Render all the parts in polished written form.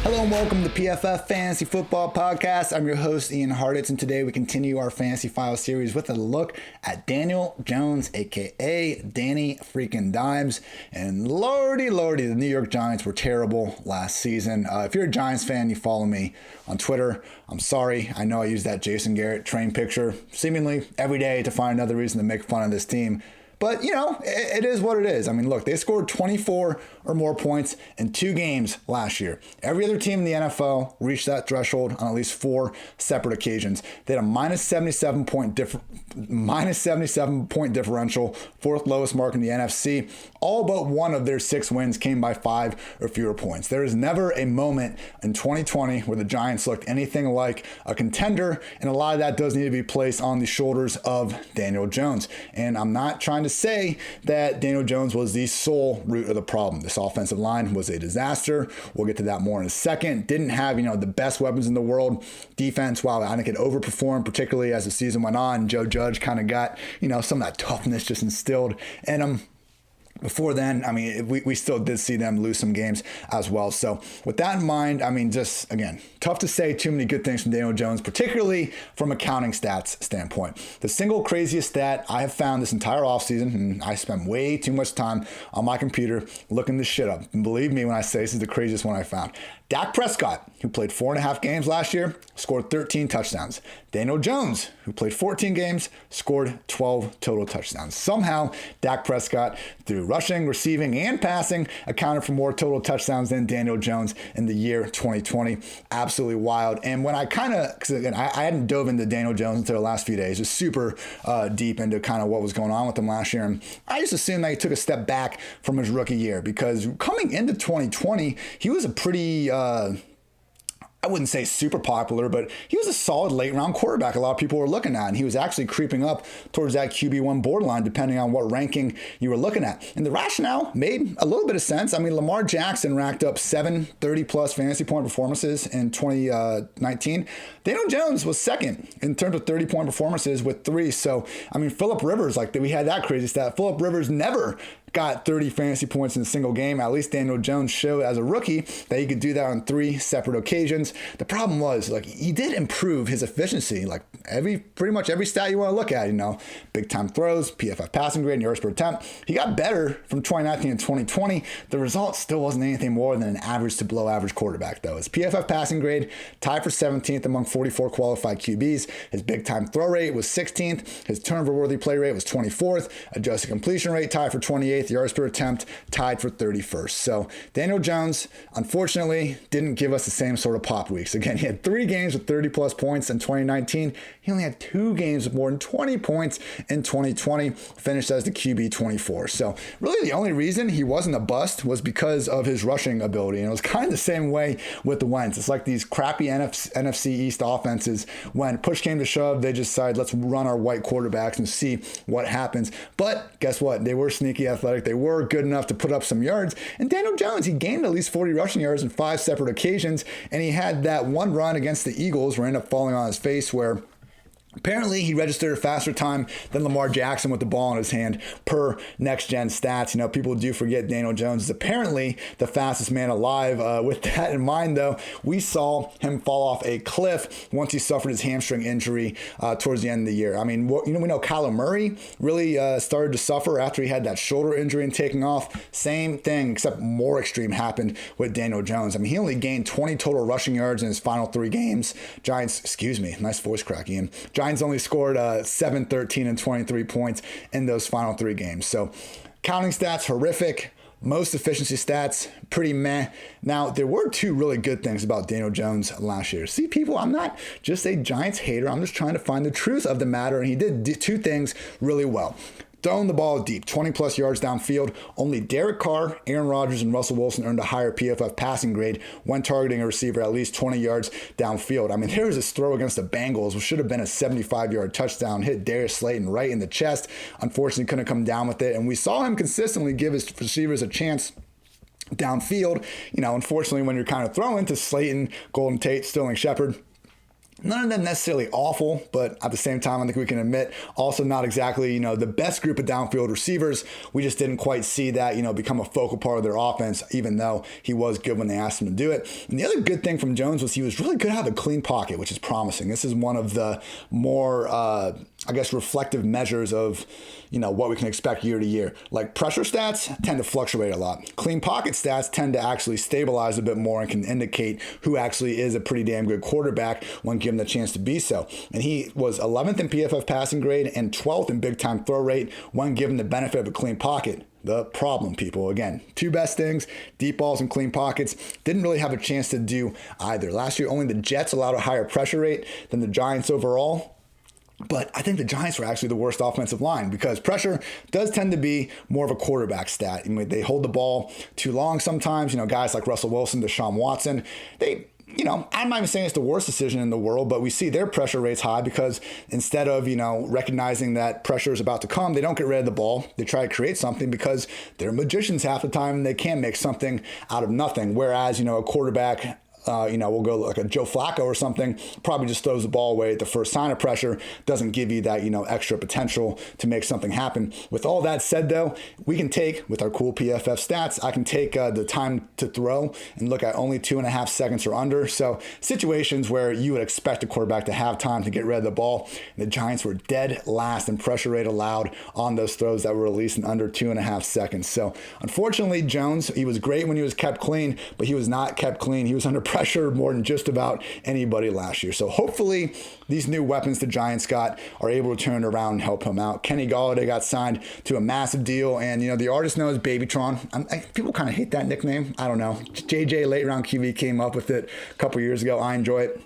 Hello and welcome to PFF Fantasy Football Podcast. I'm your host, Ian Hartitz, and today we continue our Fantasy Files series with a look at Daniel Jones, a.k.a. Danny freaking Dimes. And lordy, the New York Giants were terrible last season. If you're a Giants fan, you follow me on Twitter. I'm sorry. I know I use that Jason Garrett train picture seemingly every day to find another reason to make fun of this team. But, you know, it is what it is. I mean, look, they scored 24 or more points in 2 games last year. Every other team in the NFL reached that threshold on at least 4 separate occasions. They had a minus 77 point differential, 4th lowest mark in the NFC. All but one of their 6 wins came by 5 or fewer points. There is never a moment in 2020 where the Giants looked anything like a contender, and a lot of that does need to be placed on the shoulders of Daniel Jones. And I'm not trying to say that Daniel Jones was the sole root of the problem. This offensive line was a disaster. We'll get to that more in a second. Didn't have, the best weapons in the world. Defense, while I think it overperformed, particularly as the season went on. Joe Judge kind of got, some of that toughness just instilled in him. Before then, we still did see them lose some games as well. So with that in mind, just, again, tough to say too many good things from Daniel Jones, particularly from a counting stats standpoint. The single craziest stat I have found this entire offseason, and I spent way too much time on my computer looking this shit up. And believe me when I say this is the craziest one I found. Dak Prescott, who played 4.5 games last year, scored 13 touchdowns. Daniel Jones, who played 14 games, scored 12 total touchdowns. Somehow, Dak Prescott, through rushing, receiving, and passing, accounted for more total touchdowns than Daniel Jones in the year 2020. Absolutely wild. And when I because again, I hadn't dove into Daniel Jones until the last few days, just super deep into kind of what was going on with him last year. And I just assumed that he took a step back from his rookie year, because coming into 2020, he was a pretty... I wouldn't say super popular, but he was a solid late round quarterback a lot of people were looking at, and he was actually creeping up towards that QB1 borderline depending on what ranking you were looking at. And the rationale made a little bit of sense. Lamar Jackson racked up 7 30-plus fantasy point performances in 2019. Daniel Jones was second in terms of 30-point performances with 3. So, Phillip Rivers, we had that crazy stat. Phillip Rivers never got 30 fantasy points in a single game. At least Daniel Jones showed as a rookie that he could do that on 3 separate occasions. The problem was, he did improve his efficiency. Pretty much every stat you want to look at, big time throws, PFF passing grade, yards per attempt. He got better from 2019 and 2020. The result still wasn't anything more than an average to below average quarterback, though. His PFF passing grade tied for 17th among 44 qualified QBs. His big time throw rate was 16th. His turnover worthy play rate was 24th. Adjusted completion rate tied for 28th. Yards per attempt tied for 31st. So Daniel Jones, unfortunately, didn't give us the same sort of pop weeks. Again, he had 3 games with 30 plus points in 2019. He only had 2 games with more than 20 points in 2020, finished as the QB 24. So really the only reason he wasn't a bust was because of his rushing ability. And it was kind of the same way with the Wentz. It's like these crappy NFC East offenses, when push came to shove, they just decided, let's run our white quarterbacks and see what happens. But guess what? They were sneaky athletic. They were good enough to put up some yards. And Daniel Jones, he gained at least 40 rushing yards in 5 separate occasions. And he had that one run against the Eagles where he ended up falling on his face, where apparently he registered a faster time than Lamar Jackson with the ball in his hand per next-gen stats. People do forget Daniel Jones is apparently the fastest man alive. With that in mind, though, we saw him fall off a cliff once he suffered his hamstring injury towards the end of the year. We know Kyler Murray really started to suffer after he had that shoulder injury and taking off. Same thing, except more extreme happened with Daniel Jones. He only gained 20 total rushing yards in his final 3 games. Nice voice crack, Ian. Giants only scored 7, 13, and 23 points in those final 3 games. So counting stats, horrific. Most efficiency stats, pretty meh. Now, there were 2 really good things about Daniel Jones last year. See, people, I'm not just a Giants hater. I'm just trying to find the truth of the matter. And he did 2 things really well. Throwing the ball deep, 20-plus yards downfield. Only Derek Carr, Aaron Rodgers, and Russell Wilson earned a higher PFF passing grade when targeting a receiver at least 20 yards downfield. There was this throw against the Bengals, which should have been a 75-yard touchdown, hit Darius Slayton right in the chest. Unfortunately, couldn't come down with it. And we saw him consistently give his receivers a chance downfield. Unfortunately, when you're kind of throwing to Slayton, Golden Tate, Sterling Shepard, None of them necessarily awful, but at the same time, I think we can admit also not exactly, the best group of downfield receivers. We just didn't quite see that, become a focal part of their offense, even though he was good when they asked him to do it. And the other good thing from Jones was he was really good at having a clean pocket, which is promising. This is one of the more, reflective measures of, what we can expect year to year. Like pressure stats tend to fluctuate a lot. Clean pocket stats tend to actually stabilize a bit more and can indicate who actually is a pretty damn good quarterback when given the chance to be so. And he was 11th in PFF passing grade and 12th in big time throw rate when given the benefit of a clean pocket. The problem, people, again, two best things, deep balls and clean pockets, didn't really have a chance to do either. Last year, only the Jets allowed a higher pressure rate than the Giants overall. But I think the Giants were actually the worst offensive line because pressure does tend to be more of a quarterback stat. I mean, they hold the ball too long sometimes. Guys like Russell Wilson, Deshaun Watson, I'm not even saying it's the worst decision in the world, but we see their pressure rates high because instead of, recognizing that pressure is about to come, they don't get rid of the ball. They try to create something because they're magicians half the time and they can make something out of nothing. Whereas, a quarterback, we'll go like a Joe Flacco or something, probably just throws the ball away at the first sign of pressure, doesn't give you that, extra potential to make something happen. With all that said, though, we can take, with our cool PFF stats, I can take the time to throw and look at only 2.5 seconds or under. So situations where you would expect a quarterback to have time to get rid of the ball, the Giants were dead last in pressure rate allowed on those throws that were released in under 2.5 seconds. So unfortunately, Jones, he was great when he was kept clean, but he was not kept clean. He was under pressure more than just about anybody last year. So hopefully these new weapons the Giants got are able to turn it around and help him out. Kenny Golladay got signed to a massive deal, and the artist known as Babytron. People kind of hate that nickname. I don't know. JJ late round QB came up with it a couple years ago. I enjoy it.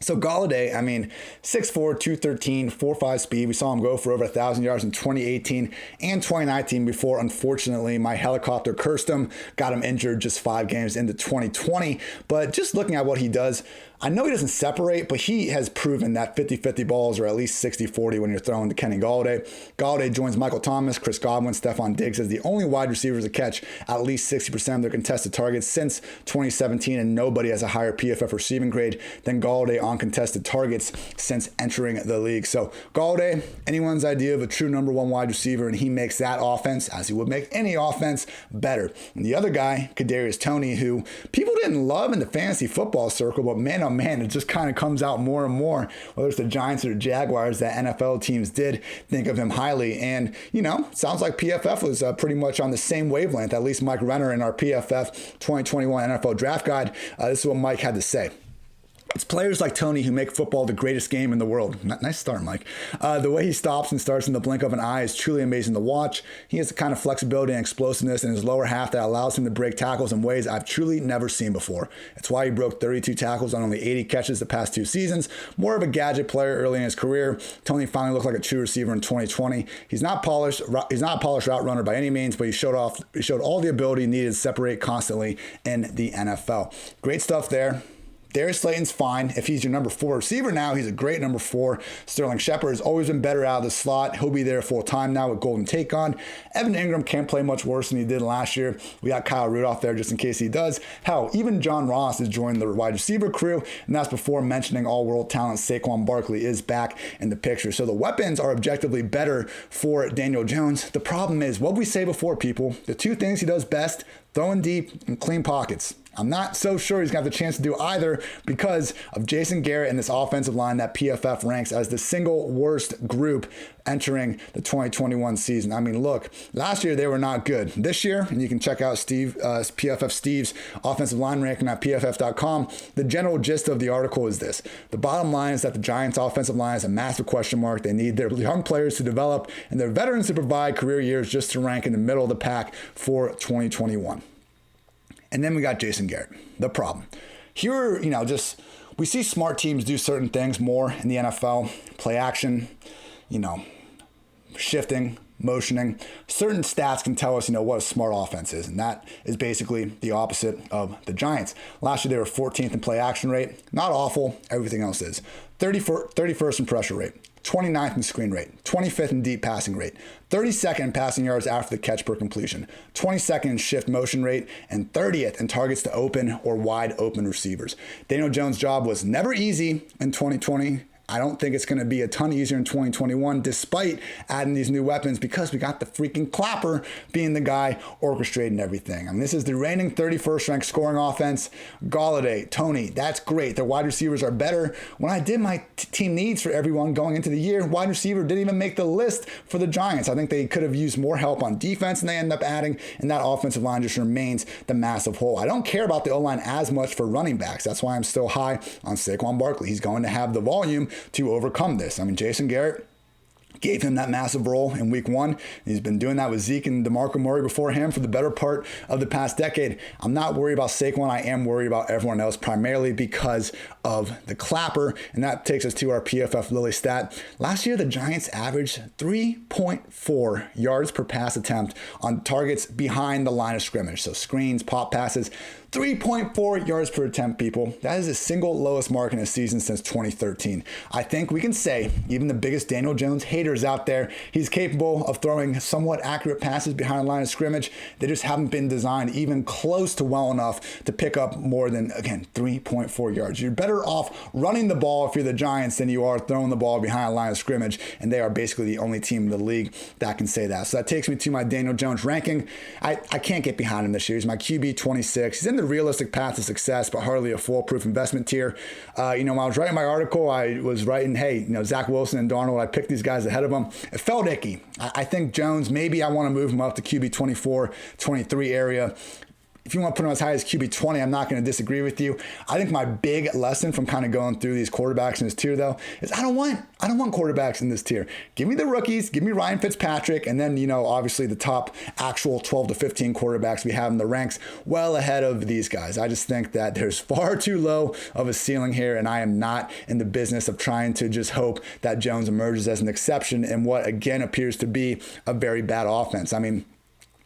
So Golladay, 6'4", 213, 4.5 speed. We saw him go for over 1,000 yards in 2018 and 2019 before, unfortunately, my helicopter cursed him, got him injured just 5 games into 2020. But just looking at what he does, I know he doesn't separate, but he has proven that 50-50 balls are at least 60-40 when you're throwing to Kenny Golladay. Golladay joins Michael Thomas, Chris Godwin, Stephon Diggs as the only wide receivers to catch at least 60% of their contested targets since 2017, and nobody has a higher PFF receiving grade than Golladay on contested targets since entering the league. So Golladay, anyone's idea of a true number one wide receiver, and he makes that offense, as he would make any offense, better. And the other guy, Kadarius Toney, who people didn't love in the fantasy football circle, but man, oh man, it just kind of comes out more and more, whether it's the Giants or the Jaguars, that NFL teams did think of him highly. And, sounds like PFF was pretty much on the same wavelength, at least Mike Renner in our PFF 2021 NFL Draft Guide. This is what Mike had to say. It's players like Toney who make football the greatest game in the world. Nice start, Mike. The way he stops and starts in the blink of an eye is truly amazing to watch. He has the kind of flexibility and explosiveness in his lower half that allows him to break tackles in ways I've truly never seen before. It's why he broke 32 tackles on only 80 catches the past 2 seasons. More of a gadget player early in his career, Toney finally looked like a true receiver in 2020. He's not a polished route runner by any means, but he showed all the ability needed to separate constantly in the NFL. Great stuff there. Darius Slayton's fine. If he's your number 4 receiver now, he's a great number 4. Sterling Shepard has always been better out of the slot. He'll be there full time now with Golden Tate on. Evan Ingram can't play much worse than he did last year. We got Kyle Rudolph there just in case he does. Hell, even John Ross has joined the wide receiver crew, and that's before mentioning all-world talent Saquon Barkley is back in the picture. So the weapons are objectively better for Daniel Jones. The problem is what we say before, people. The 2 things he does best, throwing deep and clean pockets. I'm not so sure he's going to have the chance to do either because of Jason Garrett and this offensive line that PFF ranks as the single worst group entering the 2021 season. Look, last year they were not good. This year, and you can check out PFF Steve's offensive line ranking at PFF.com, the general gist of the article is this. The bottom line is that the Giants' offensive line is a massive question mark. They need their young players to develop and their veterans to provide career years just to rank in the middle of the pack for 2021. And then we got Jason Garrett, the problem. Here, we see smart teams do certain things more in the NFL. Play action, shifting, motioning. Certain stats can tell us, what a smart offense is, and that is basically the opposite of the Giants. Last year, they were 14th in play action rate. Not awful. Everything else is. 31st in pressure rate. 29th in screen rate, 25th in deep passing rate, 32nd in passing yards after the catch per completion, 22nd in shift motion rate, and 30th in targets to open or wide open receivers. Daniel Jones' job was never easy in 2020. I don't think it's going to be a ton easier in 2021, despite adding these new weapons, because we got the freaking Clapper being the guy orchestrating everything. I mean, this is the reigning 31st ranked scoring offense. Galladay, Toney, that's great. Their wide receivers are better. When I did my team needs for everyone going into the year, wide receiver didn't even make the list for the Giants. I think they could have used more help on defense than they end up adding, and that offensive line just remains the massive hole. I don't care about the O-line as much for running backs. That's why I'm still high on Saquon Barkley. He's going to have the volume to overcome this. I mean, Jason Garrett gave him that massive role in week one. He's been doing that with Zeke and DeMarco Murray before him for the better part of the past decade. I'm not worried about Saquon. I am worried about everyone else, primarily because of the Clapper. And that takes us to our PFF Lilly stat. Last year, the Giants averaged 3.4 yards per pass attempt on targets behind the line of scrimmage. So screens, pop passes. 3.4 yards per attempt, people. That is the single lowest mark in a season since 2013. I think we can say, even the biggest Daniel Jones haters out there, he's capable of throwing somewhat accurate passes behind the line of scrimmage. They just haven't been designed even close to well enough to pick up more than, again, 3.4 yards. You're better off running the ball if you're the Giants than you are throwing the ball behind the line of scrimmage, and they are basically the only team in the league that can say that. So that takes me to my Daniel Jones ranking. I can't get behind him this year. He's my QB 26. He's in the realistic path to success, but hardly a foolproof investment tier. When I was writing my article, I was writing, hey, Zach Wilson and Darnold, I picked these guys ahead of them. It felt icky. I think Jones, maybe I want to move him up to QB 24, 23 area. If you want to put him as high as QB 20, I'm not going to disagree with you. I think my big lesson from kind of going through these quarterbacks in this tier, though, is I don't want quarterbacks in this tier. Give me the rookies, give me Ryan Fitzpatrick, and then, obviously the top actual 12 to 15 quarterbacks we have in the ranks well ahead of these guys. I just think that there's far too low of a ceiling here, and I am not in the business of trying to just hope that Jones emerges as an exception in what, again, appears to be a very bad offense. I mean,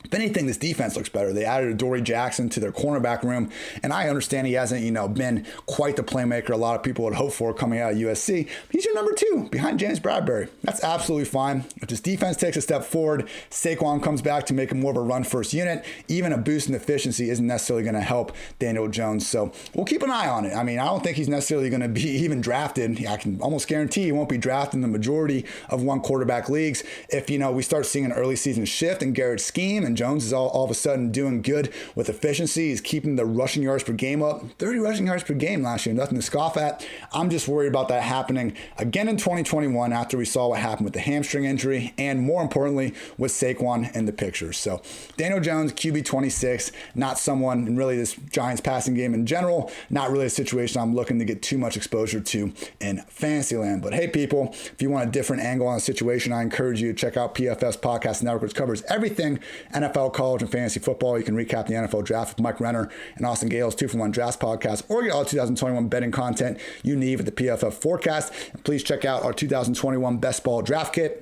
if anything, this defense looks better. They added Adoree Jackson to their cornerback room, and I understand he hasn't, been quite the playmaker a lot of people would hope for coming out of USC. He's your number 2 behind James Bradbury. That's absolutely fine. If this defense takes a step forward, Saquon comes back to make him more of a run-first unit, even a boost in efficiency isn't necessarily going to help Daniel Jones. So we'll keep an eye on it. I mean, I don't think he's necessarily going to be even drafted. I can almost guarantee he won't be drafted in the majority of one quarterback leagues. If, we start seeing an early season shift in Garrett's scheme and Jones is all of a sudden doing good with efficiency. He's keeping the rushing yards per game up. 30 rushing yards per game last year, nothing to scoff at. I'm just worried about that happening again in 2021 after we saw what happened with the hamstring injury and, more importantly, with Saquon in the picture. So Daniel Jones, QB 26, not someone in really this Giants passing game in general, not really a situation I'm looking to get too much exposure to in Fantasyland. But hey, people, if you want a different angle on the situation, I encourage you to check out PFF's podcast network, which covers everything NFL, college, and fantasy football. You can recap the NFL draft with Mike Renner and Austin Gale's 2-for-1 Drafts podcast, or get all 2021 betting content you need with the PFF forecast. And please check out our 2021 Best Ball Draft Kit.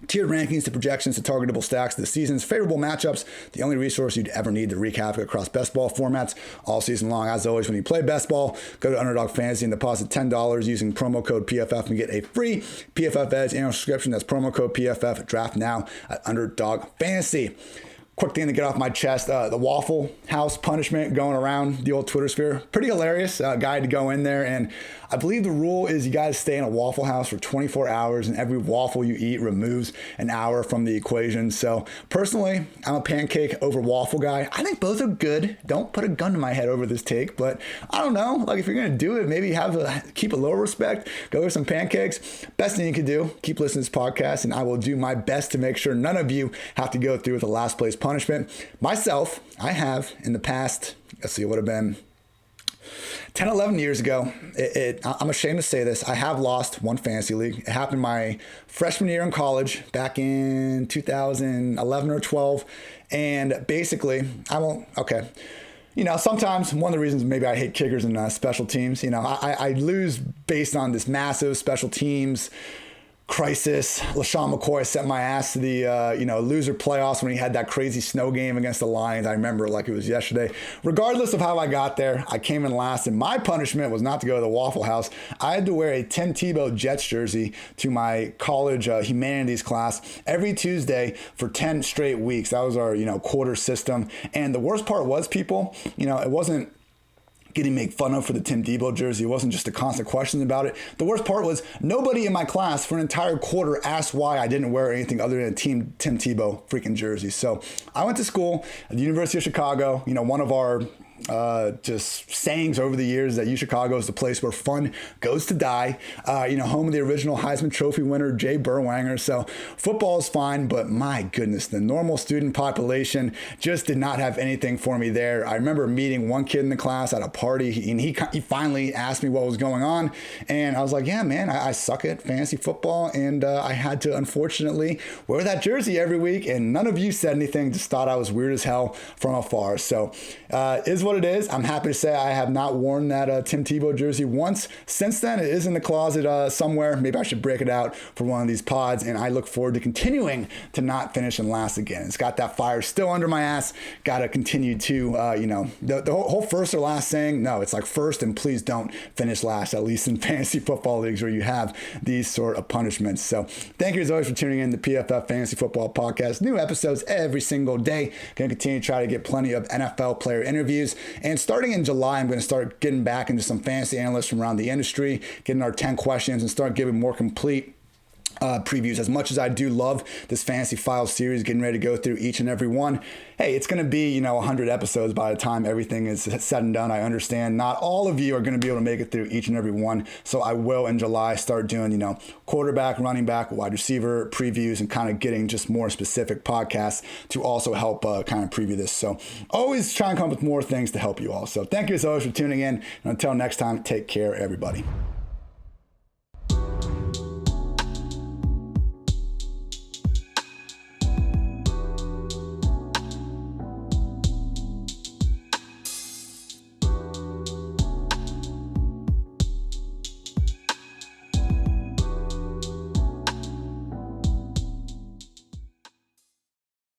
Tiered rankings to projections to targetable stacks to the season's favorable matchups, the only resource you'd ever need to wreak havoc across best ball formats all season long. As always, when you play best ball, go to Underdog Fantasy and deposit $10 using promo code PFF and get a free PFF Edge annual subscription. That's promo code PFF. Draft now at Underdog Fantasy. Quick thing to get off my chest, the Waffle House punishment going around the old Twitter sphere. Pretty hilarious. Guy to go in there, and I believe the rule is you got to stay in a Waffle House for 24 hours, and every waffle you eat removes an hour from the equation. So personally, I'm a pancake over waffle guy. I think both are good. Don't put a gun to my head over this take, but I don't know. Like, if you're going to do it, maybe keep a little respect. Go with some pancakes. Best thing you can do, keep listening to this podcast, and I will do my best to make sure none of you have to go through with the last place punishment. Myself, I have in the past, it would have been 10, 11 years ago. I'm ashamed to say this. I have lost one fantasy league. It happened my freshman year in college back in 2011 or 12. And basically, sometimes one of the reasons maybe I hate kickers and special teams, I lose based on this massive special teams crisis. LaShawn McCoy sent my ass to the loser playoffs when he had that crazy snow game against the Lions. I remember it like it was yesterday. Regardless of how I got there, I came in last, and my punishment was not to go to the Waffle House. I had to wear a Tim Tebow Jets jersey to my college humanities class every Tuesday for 10 straight weeks. That was our quarter system. And the worst part was, people, it wasn't getting made fun of for the Tim Tebow jersey. It wasn't just the constant questions about it. The worst part was nobody in my class for an entire quarter asked why I didn't wear anything other than a Tim Tebow freaking jersey. So I went to school at the University of Chicago. One of our just sayings over the years that UChicago is the place where fun goes to die. Home of the original Heisman Trophy winner, Jay Burwanger. So football is fine, but my goodness, the normal student population just did not have anything for me there. I remember meeting one kid in the class at a party, and he finally asked me what was going on. And I was like, yeah, man, I suck at fantasy football. And I had to, unfortunately, wear that jersey every week. And none of you said anything, just thought I was weird as hell from afar. So is what it is. I'm happy to say I have not worn that Tim Tebow jersey once since then. It is in the closet somewhere. Maybe I should break it out for one of these pods, and I look forward to continuing to not finish in last again. It's got that fire still under my ass. Got to continue to, the whole first or last saying, no, it's like first and please don't finish last, at least in fantasy football leagues where you have these sort of punishments. So thank you as always for tuning in to the PFF Fantasy Football Podcast. New episodes every single day. Going to continue to try to get plenty of NFL player interviews. And starting in July, I'm going to start getting back into some fantasy analysts from around the industry, getting our 10 questions and start giving more complete previews. As much as I do love this Fantasy Files series, getting ready to go through each and every one, hey, it's going to be, 100 episodes by the time everything is said and done. I understand not all of you are going to be able to make it through each and every one. So I will in July start doing, quarterback, running back, wide receiver previews, and kind of getting just more specific podcasts to also help kind of preview this. So always try and come up with more things to help you all. So thank you as always for tuning in. And until next time, take care, everybody.